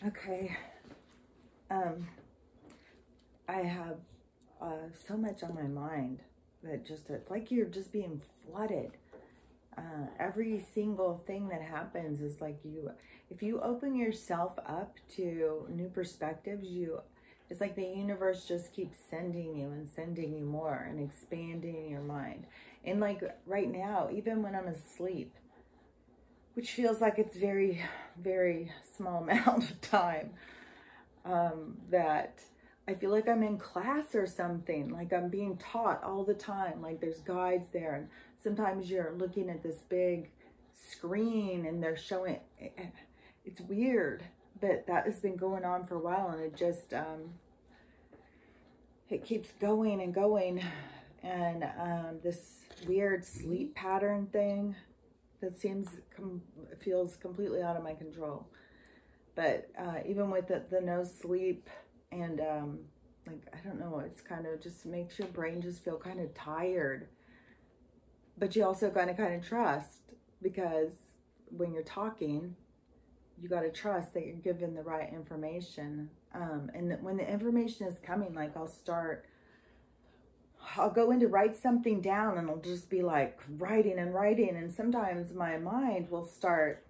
Okay. I have so much on my mind that just, it's like you're just being flooded. Every single thing that happens is like if you open yourself up to new perspectives, it's like the universe just keeps sending you and sending you more and expanding your mind. And like right now, even when I'm asleep, which feels like it's very, very small amount of time, that I feel like I'm in class or something, like I'm being taught all the time, like there's guides there, and sometimes you're looking at this big screen and they're showing, it's weird, but that has been going on for a while, and it just, it keeps going and going, and this weird sleep pattern thing that feels completely out of my control. But even with the no sleep and like, I don't know, it's kind of just makes your brain just feel kind of tired. But you also got to kind of trust, because when you're talking, you got to trust that you're given the right information. And when the information is coming, like I'll go in to write something down, and I'll just be like writing and writing. And sometimes my mind will start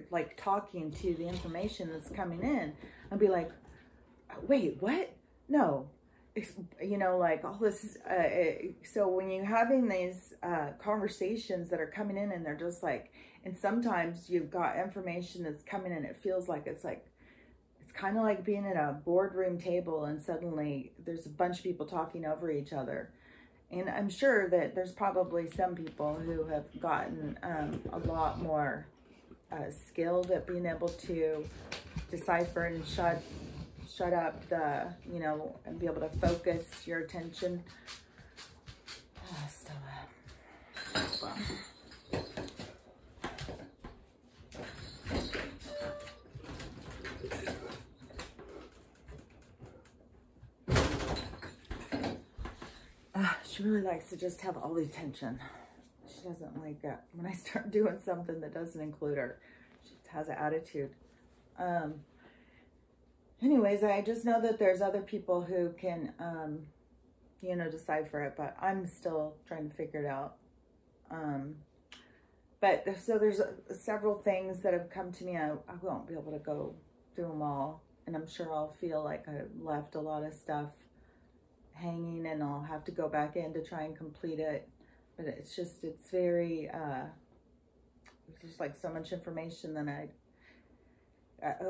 like talking to the information that's coming in. I'll be like, wait, what? No, you know, like all this. So when you're having these conversations that are coming in, and they're just like, and sometimes you've got information that's coming in, it feels like it's kind of like being at a boardroom table, and suddenly there's a bunch of people talking over each other. And I'm sure that there's probably some people who have gotten a lot more skilled at being able to decipher and shut up the, you know, and be able to focus your attention. She really likes to just have all the attention. She doesn't like when I start doing something that doesn't include her. She has an attitude. Anyways, I just know that there's other people who can, you know, decipher it, but I'm still trying to figure it out. But so there's several things that have come to me. I won't be able to go through them all, and I'm sure I'll feel like I left a lot of stuff hanging, and I'll have to go back in to try and complete it. But it's very, it's just like so much information that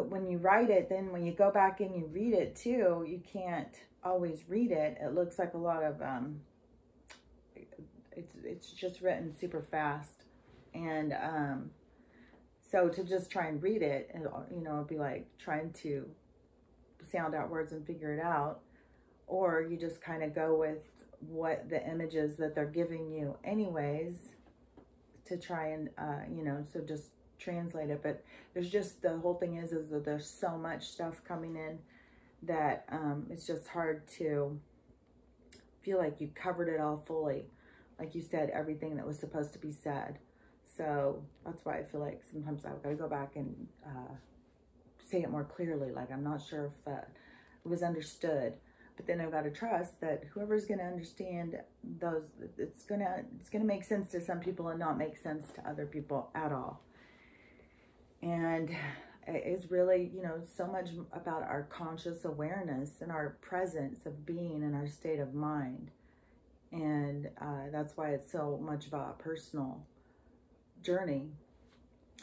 when you write it, then when you go back and you read it too, you can't always read it. It looks like a lot of, it's just written super fast. And so to just try and read it, you know, it'd be like trying to sound out words and figure it out. Or you just kind of go with what the images that they're giving you anyways to try and, you know, so just translate it. But there's just, the whole thing is that there's so much stuff coming in that it's just hard to feel like you covered it all fully. Like you said, everything that was supposed to be said. So that's why I feel like sometimes I've got to go back and say it more clearly. Like, I'm not sure if it was understood. But then I've got to trust that whoever's going to understand those, it's gonna make sense to some people and not make sense to other people at all. And it's really, you know, so much about our conscious awareness and our presence of being in our state of mind. And that's why it's so much about a personal journey.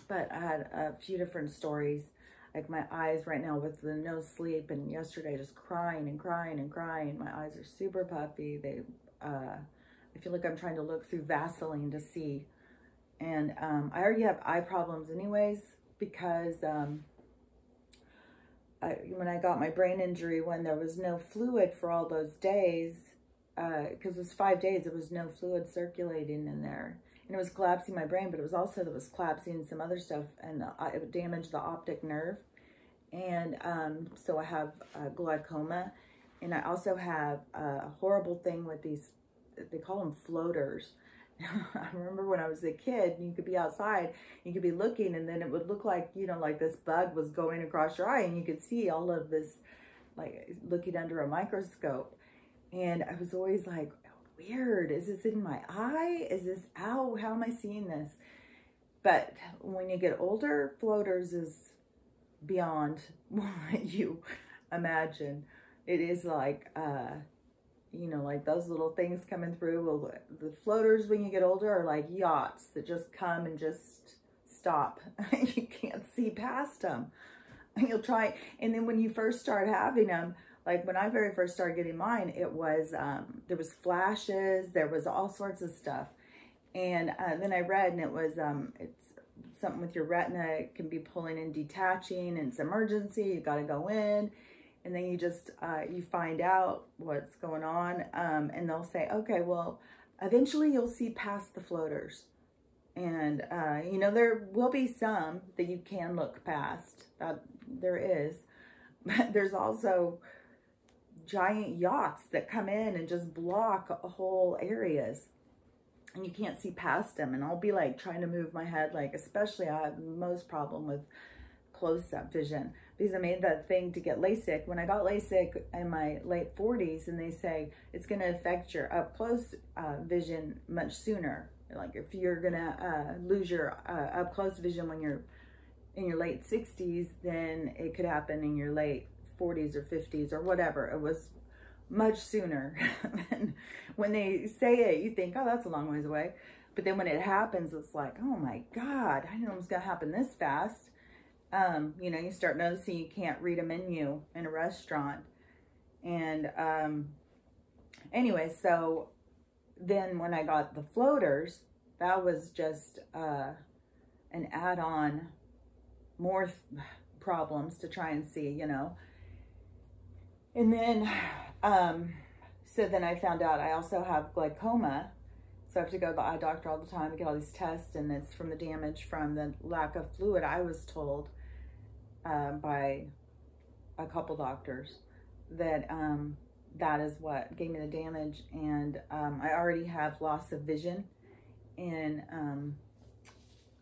But I had a few different stories. Like my eyes right now with the no sleep, and yesterday just crying and crying and crying. My eyes are super puffy. I feel like I'm trying to look through Vaseline to see. And I already have eye problems anyways, because when I got my brain injury, when there was no fluid for all those days, because it was 5 days, there was no fluid circulating in there. And it was collapsing my brain, but it was also, that was collapsing some other stuff, and it damaged the optic nerve. And so I have glaucoma, and I also have a horrible thing with these, they call them floaters. I remember when I was a kid, you could be outside, you could be looking, and then it would look like, you know, like this bug was going across your eye, and you could see all of this, like looking under a microscope. And I was always like, weird, is this in my eye? Is this, ow, how am I seeing this? But when you get older, floaters is beyond what you imagine. It is like, you know, like those little things coming through. Well, the floaters when you get older are like yachts that just come and just stop. You can't see past them. You'll try, and then when you first start having them, like when I very first started getting mine, it was, there was flashes, there was all sorts of stuff. And then I read, and it was, it's something with your retina. It can be pulling and detaching, and it's emergency. You got to go in. And then you just, you find out what's going on. And they'll say, okay, well, eventually you'll see past the floaters. And, you know, there will be some that you can look past. There is. But there's also giant yachts that come in and just block whole areas. And you can't see past them. And I'll be like trying to move my head, like, especially I have the most problem with close-up vision, because I made that thing to get LASIK. When I got LASIK in my late 40s, and they say it's going to affect your up-close vision much sooner. Like if you're going to lose your up-close vision when you're in your late 60s, then it could happen in your late 40s or 50s or whatever. It was much sooner. And when they say it, you think, oh, that's a long ways away. But then when it happens, it's like, oh my God, I didn't know it was going to happen this fast. You know, you start noticing you can't read a menu in a restaurant. And anyway, so then when I got the floaters, that was just an add-on, more problems to try and see, you know. And then, so then I found out I also have glaucoma. So I have to go to the eye doctor all the time to get all these tests, and it's from the damage from the lack of fluid. I was told by a couple doctors that that is what gave me the damage. And I already have loss of vision in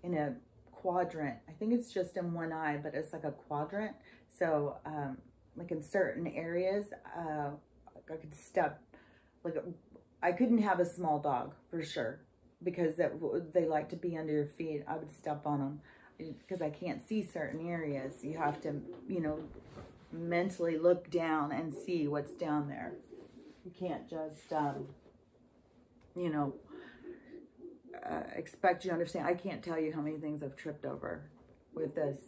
a quadrant. I think it's just in one eye, but it's like a quadrant. So like in certain areas, I could step, like I couldn't have a small dog for sure, because they like to be under your feet. I would step on them because I can't see certain areas. You have to, you know, mentally look down and see what's down there. You can't just, you know, expect you to understand. I can't tell you how many things I've tripped over with this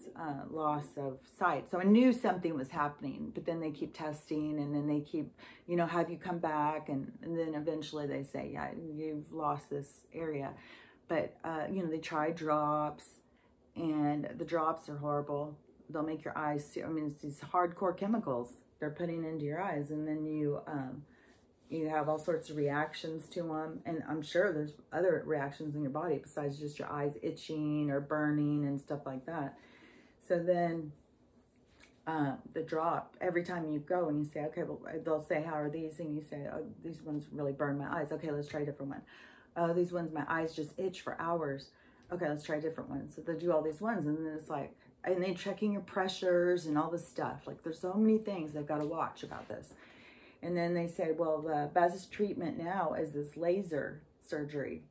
loss of sight. So I knew something was happening, but then they keep testing, and then they keep, you know, have you come back, and then eventually they say, yeah, you've lost this area. But, you know, they try drops, and the drops are horrible. They'll make your eyes see, I mean, it's these hardcore chemicals they're putting into your eyes, and then you have all sorts of reactions to them. And I'm sure there's other reactions in your body besides just your eyes itching or burning and stuff like that. So then the drop, every time you go and you say, okay, well, they'll say, how are these? And you say, oh, these ones really burn my eyes. Okay, let's try a different one. Oh, these ones, my eyes just itch for hours. Okay, let's try a different one. So they do all these ones, and then it's like, and they're checking your pressures and all this stuff. Like there's so many things they've got to watch about this. And then they say, well, the best treatment now is this laser surgery.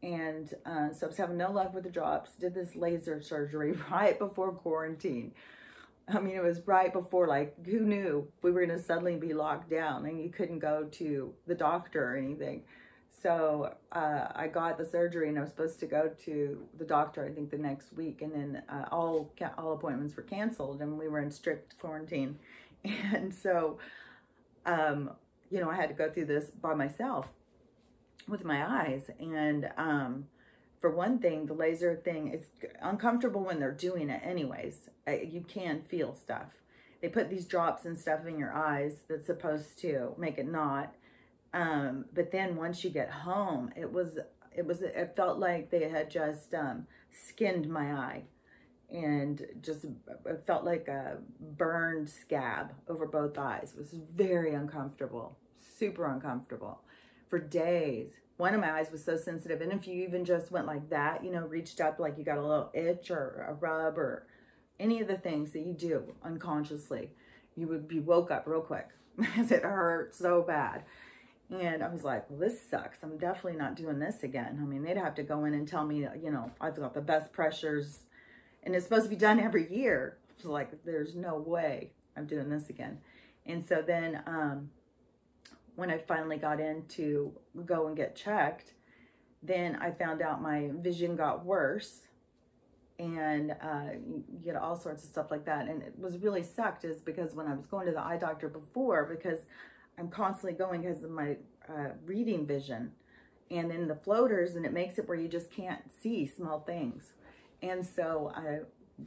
And so I was having no luck with the drops, did this laser surgery right before quarantine. I mean, it was right before, like, who knew we were going to suddenly be locked down and you couldn't go to the doctor or anything. So I got the surgery, and I was supposed to go to the doctor, I think, the next week. And then all appointments were canceled, and we were in strict quarantine. And so, you know, I had to go through this by myself with my eyes. And for one thing, the laser thing is uncomfortable when they're doing it anyways. You can feel stuff. They put these drops and stuff in your eyes that's supposed to make it not. But then once you get home, it felt like they had just skinned my eye, and just it felt like a burned scab over both eyes. It was very uncomfortable, super uncomfortable for days. one of my eyes was so sensitive. And if you even just went like that, you know, reached up like you got a little itch or a rub or any of the things that you do unconsciously, you would be woke up real quick because it hurt so bad. And I was like, well, this sucks. I'm definitely not doing this again. I mean, they'd have to go in and tell me, you know, I've got the best pressures and it's supposed to be done every year. It's like, there's no way I'm doing this again. And so then when I finally got in to go and get checked, then I found out my vision got worse. And you get all sorts of stuff like that. And it was really sucked is because when I was going to the eye doctor before, because I'm constantly going because of my reading vision and in the floaters, and it makes it where you just can't see small things. And so I'm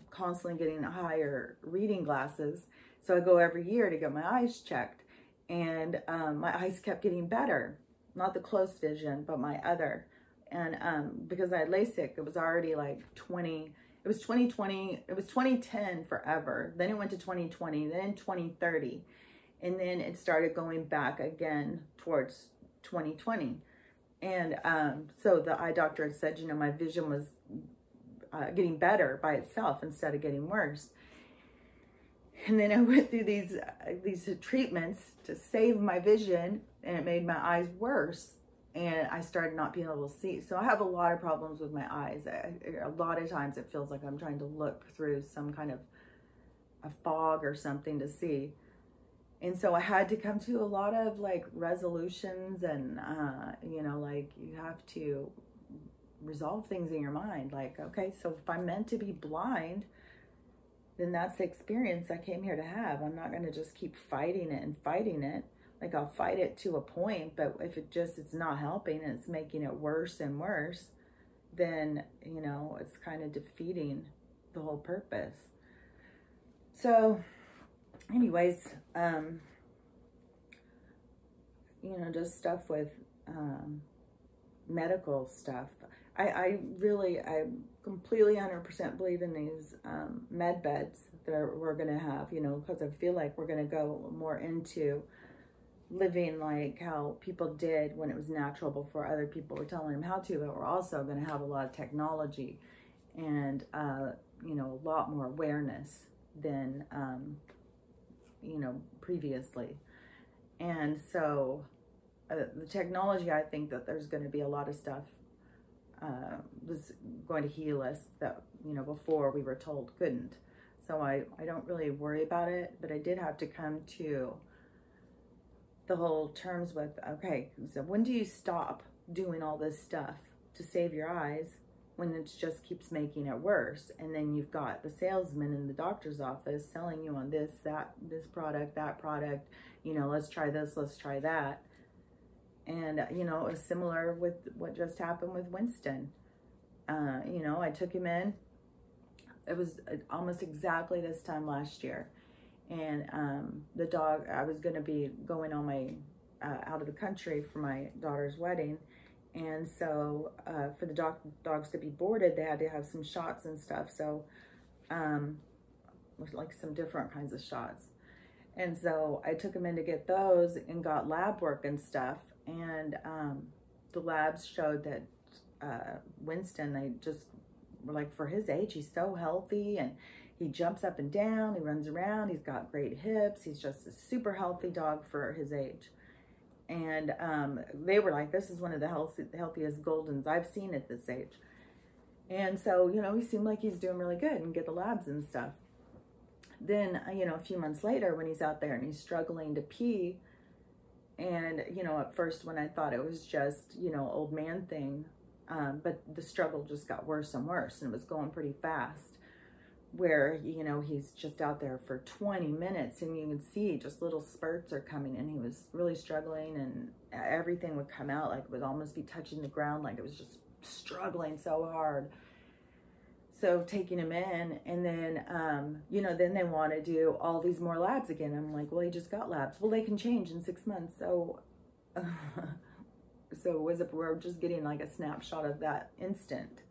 constantly getting higher reading glasses. So I go every year to get my eyes checked, and my eyes kept getting better, not the close vision, but my other. And because I had LASIK, it was already like 2010 forever. Then it went to 2020, then 2030. And then it started going back again towards 2020. And so the eye doctor had said, you know, my vision was getting better by itself instead of getting worse. And then I went through these treatments to save my vision, and it made my eyes worse. And I started not being able to see. So I have a lot of problems with my eyes. A lot of times it feels like I'm trying to look through some kind of a fog or something to see. And so I had to come to a lot of like resolutions and, you know, like you have to resolve things in your mind. Like, okay, so if I'm meant to be blind, then that's the experience I came here to have. I'm not going to just keep fighting it and fighting it. Like I'll fight it to a point, but if it's not helping and it's making it worse and worse, then, you know, it's kind of defeating the whole purpose. So anyways, you know, just stuff with medical stuff. I completely 100% believe in these med beds that we're going to have, you know, because I feel like we're going to go more into living like how people did when it was natural before other people were telling them how to, but we're also going to have a lot of technology and, you know, a lot more awareness than, you know, previously. And so the technology, I think that there's going to be a lot of stuff was going to heal us that, you know, before we were told couldn't. So I don't really worry about it, but I did have to come to the whole terms with, okay, so when do you stop doing all this stuff to save your eyes when it just keeps making it worse? And then you've got the salesman in the doctor's office selling you on this, that, this product, that product, you know, let's try this, let's try that. And, you know, it was similar with what just happened with Winston. You know, I took him in. It was almost exactly this time last year. And the dog, I was going to be going on my, out of the country for my daughter's wedding. And so for the dogs to be boarded, they had to have some shots and stuff. So like some different kinds of shots. And so I took him in to get those and got lab work and stuff. And the labs showed that Winston, they just were like, for his age, he's so healthy and he jumps up and down, he runs around, he's got great hips, he's just a super healthy dog for his age. And they were like, this is one of the healthiest Goldens I've seen at this age. And so, you know, he seemed like he's doing really good and get the labs and stuff. Then, you know, a few months later when he's out there and he's struggling to pee, and, you know, at first when I thought it was just, you know, old man thing, but the struggle just got worse and worse, and it was going pretty fast, where, you know, he's just out there for 20 minutes and you can see just little spurts are coming, and he was really struggling, and everything would come out like it would almost be touching the ground, like it was just struggling so hard. So taking him in, and then, you know, then they want to do all these more labs again. I'm like, well, he just got labs. Well, they can change in 6 months. So, we're just getting like a snapshot of that instant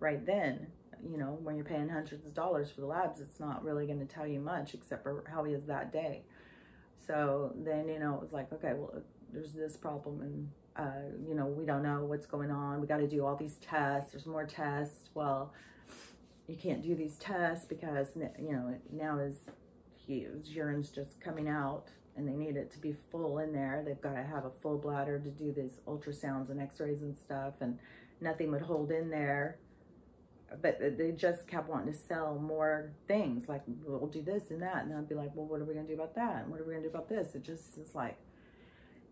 right then. You know, when you're paying hundreds of dollars for the labs, it's not really going to tell you much except for how he is that day. So then, you know, it was like, okay, well, there's this problem, and you know, we don't know what's going on. We got to do all these tests. There's more tests. Well, you can't do these tests because, you know, now his urine's just coming out and they need it to be full in there. They've got to have a full bladder to do these ultrasounds and x-rays and stuff, and nothing would hold in there. But they just kept wanting to sell more things, like, we'll do this and that. And I'd be like, well, what are we going to do about that? And what are we going to do about this? It just is like,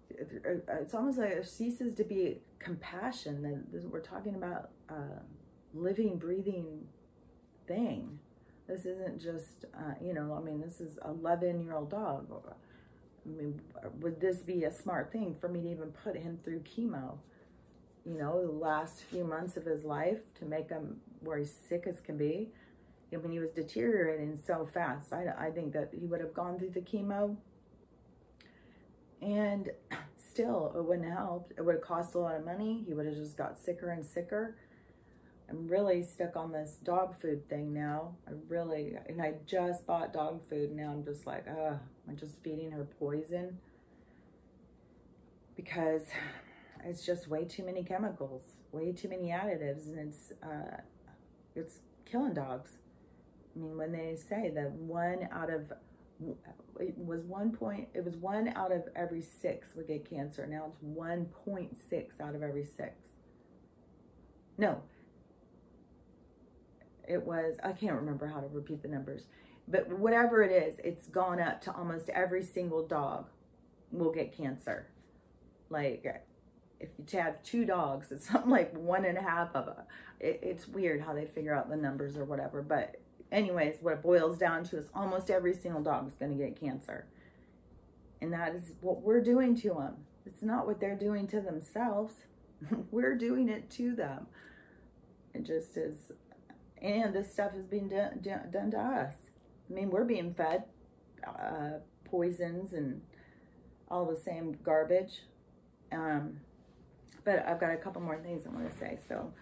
it's almost like it ceases to be compassion. That we're talking about living, breathing thing. This isn't just, you know, I mean, this is an 11-year-old dog. I mean, would this be a smart thing for me to even put him through chemo? You know, the last few months of his life, to make him where he's sick as can be. I mean, he was deteriorating so fast. I think that he would have gone through the chemo and still it wouldn't help. It would have cost a lot of money. He would have just got sicker and sicker. I'm really stuck on this dog food thing now. And I just bought dog food. Now I'm just like, I'm just feeding her poison because it's just way too many chemicals, way too many additives, and it's killing dogs. I mean, when they say that it was 1 out of every 6 would get cancer. Now it's 1.6 out of every 6. No, it was, I can't remember how to repeat the numbers, but whatever it is, it's gone up to almost every single dog will get cancer. Like, if you have 2 dogs, it's something like 1.5 of a, it's weird how they figure out the numbers or whatever. But anyways, what it boils down to is almost every single dog is going to get cancer. And that is what we're doing to them. It's not what they're doing to themselves. We're doing it to them. It just is. And this stuff is being done to us. I mean, we're being fed poisons and all the same garbage. But I've got a couple more things I want to say. So